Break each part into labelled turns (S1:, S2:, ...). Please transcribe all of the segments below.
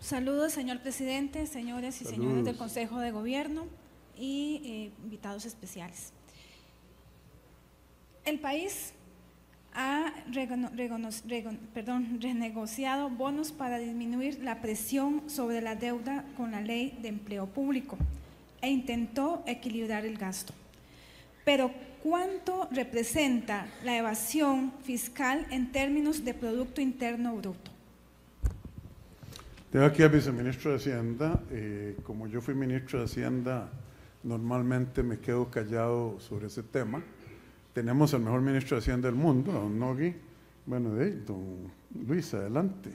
S1: Saludos, señor presidente, señores y señores del Consejo de Gobierno y invitados especiales. El país ha renegociado bonos para disminuir la presión sobre la deuda con la Ley de Empleo Público e intentó equilibrar el gasto. Pero, ¿cuánto representa la evasión fiscal en términos de Producto Interno Bruto?
S2: Tengo aquí al viceministro de Hacienda. Como yo fui ministro de Hacienda, normalmente me quedo callado sobre ese tema. Tenemos al mejor ministro de Hacienda del mundo, don Nogui. Bueno, don Luis, adelante.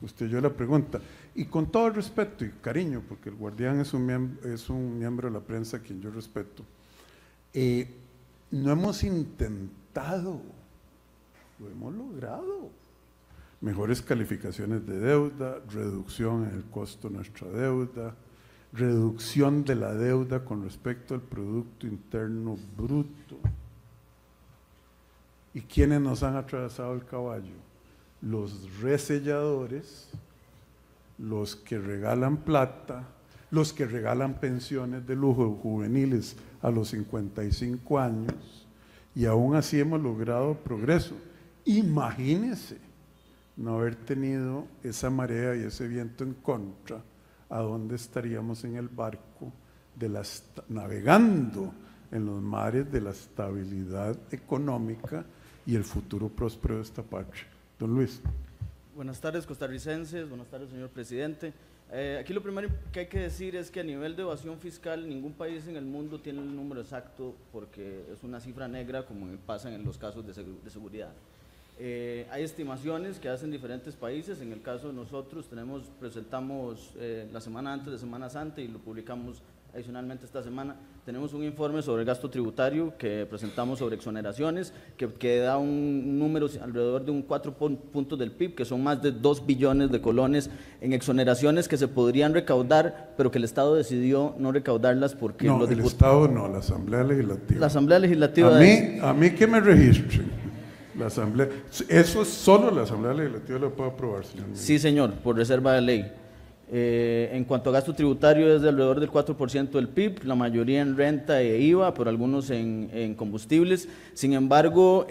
S2: Usted yo la pregunta. Y con todo el respeto y cariño, porque el guardián es un miembro de la prensa a quien yo respeto, no hemos intentado, lo hemos logrado. Mejores calificaciones de deuda, reducción en el costo de nuestra deuda, reducción de la deuda con respecto al Producto Interno Bruto. ¿Y quiénes nos han atravesado el caballo? Los reselladores, los que regalan plata, los que regalan pensiones de lujo juveniles a los 55 años, y aún así hemos logrado progreso. Imagínense no haber tenido esa marea y ese viento en contra, ¿a dónde estaríamos en el barco navegando en los mares de la estabilidad económica y el futuro próspero de esta patria? Don Luis.
S3: Buenas tardes, costarricenses. Buenas tardes, señor presidente. Aquí lo primero que hay que decir es que a nivel de evasión fiscal ningún país en el mundo tiene el número exacto, porque es una cifra negra como pasa en los casos de seguridad. Hay estimaciones que hacen diferentes países. En el caso de nosotros presentamos la semana antes de Semana Santa y lo publicamos adicionalmente esta semana. Tenemos un informe sobre el gasto tributario que presentamos sobre exoneraciones, que da un número alrededor de un 4 puntos del PIB, que son más de 2 billones de colones en exoneraciones que se podrían recaudar, pero que el Estado decidió no recaudarlas porque
S2: no, el Estado no, la Asamblea Legislativa.
S3: La Asamblea Legislativa.
S2: A mí que me registren. La Asamblea, eso es solo la Asamblea Legislativa lo puede aprobar, señor ministro.
S3: Sí, señor, por reserva de ley. En cuanto a gasto tributario es de alrededor del 4% del PIB, la mayoría en renta e IVA, pero algunos en combustibles. Sin embargo,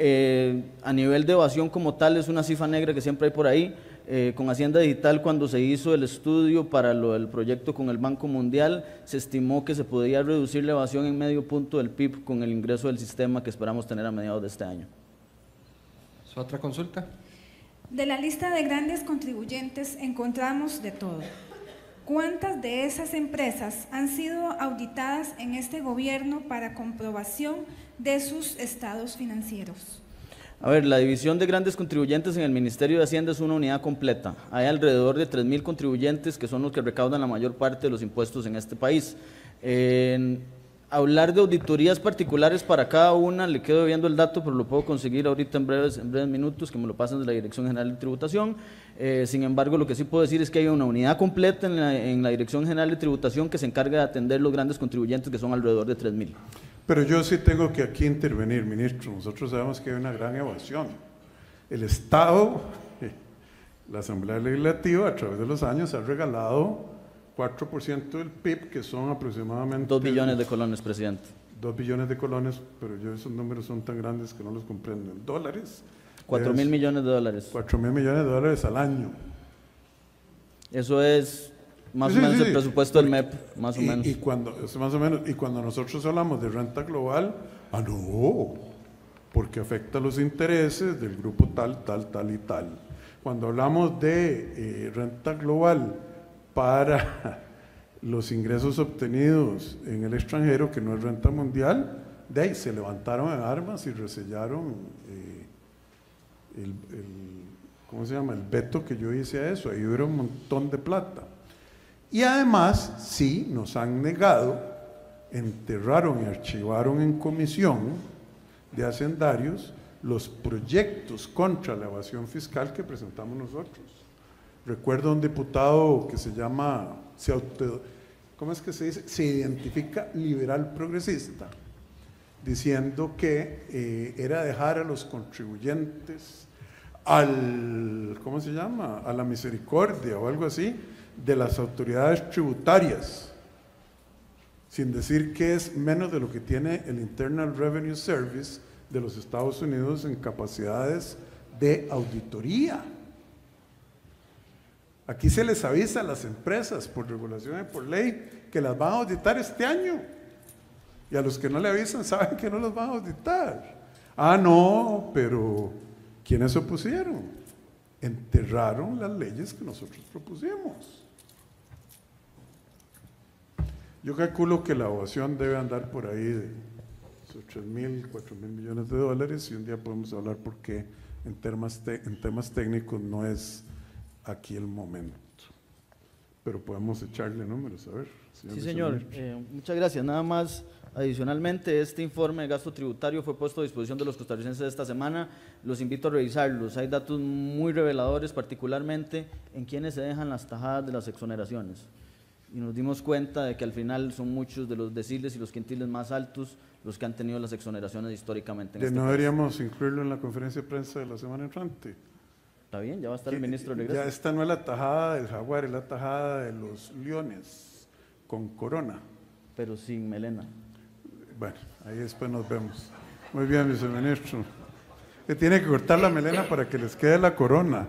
S3: a nivel de evasión como tal es una cifra negra que siempre hay por ahí. Con Hacienda Digital, cuando se hizo el estudio para el proyecto con el Banco Mundial, se estimó que se podía reducir la evasión en medio punto del PIB con el ingreso del sistema que esperamos tener a mediados de este año.
S4: ¿Su otra consulta?
S1: De la lista de grandes contribuyentes encontramos de todo. ¿Cuántas de esas empresas han sido auditadas en este gobierno para comprobación de sus estados financieros?
S3: A ver, la división de grandes contribuyentes en el Ministerio de Hacienda es una unidad completa. Hay alrededor de 3.000 contribuyentes que son los que recaudan la mayor parte de los impuestos en este país. Hablar de auditorías particulares para cada una, le quedo viendo el dato, pero lo puedo conseguir ahorita en breves minutos, que me lo pasan de la Dirección General de Tributación. Sin embargo, lo que sí puedo decir es que hay una unidad completa en la Dirección General de Tributación que se encarga de atender los grandes contribuyentes, que son alrededor de 3.000.
S2: Pero yo sí tengo que aquí intervenir, ministro. Nosotros sabemos que hay una gran evasión. El Estado, la Asamblea Legislativa, a través de los años ha regalado 4% del PIB, que son aproximadamente
S3: 2 billones de colones, presidente.
S2: 2 billones de colones, pero esos números son tan grandes que no los comprendo. En dólares.
S3: 4.000 millones de dólares.
S2: 4.000 millones de dólares al año.
S3: Eso es más o menos el presupuesto del MEP, más o menos.
S2: Y cuando nosotros hablamos de renta global, no, porque afecta los intereses del grupo tal y tal. Cuando hablamos de renta global para los ingresos obtenidos en el extranjero, que no es renta mundial, de ahí se levantaron en armas y resellaron ¿cómo se llama? El veto que yo hice a eso. Ahí hubo un montón de plata. Y además, sí, nos han negado, enterraron y archivaron en comisión de hacendarios los proyectos contra la evasión fiscal que presentamos nosotros. Recuerdo un diputado que se llama, ¿cómo es que se dice? Se identifica liberal progresista, diciendo que era dejar a los contribuyentes ¿cómo se llama? A la misericordia o algo así, de las autoridades tributarias, sin decir que es menos de lo que tiene el Internal Revenue Service de los Estados Unidos en capacidades de auditoría. Aquí se les avisa a las empresas por regulación y por ley que las van a auditar este año. Y a los que no le avisan saben que no los van a auditar. Ah, no, pero ¿quiénes se opusieron? Enterraron las leyes que nosotros propusimos. Yo calculo que la ovación debe andar por ahí de 3.000, 4.000 millones de dólares y un día podemos hablar por qué en temas técnicos no es aquí el momento. Pero podemos echarle números, a ver.
S3: Sí, señor. Muchas gracias. Nada más, adicionalmente, este informe de gasto tributario fue puesto a disposición de los costarricenses esta semana. Los invito a revisarlos. Hay datos muy reveladores, particularmente en quienes se dejan las tajadas de las exoneraciones. Y nos dimos cuenta de que al final son muchos de los deciles y los quintiles más altos los que han tenido las exoneraciones históricamente en este
S2: ¿No
S3: país.
S2: deberíamos incluirlo en la conferencia de prensa de la semana entrante?
S3: Está bien, ya va a estar el ministro de regreso.
S2: Ya esta no es la tajada del jaguar, es la tajada de los leones con corona.
S3: Pero sin melena.
S2: Bueno, ahí después nos vemos. Muy bien, viceministro. Que tiene que cortar la melena para que les quede la corona.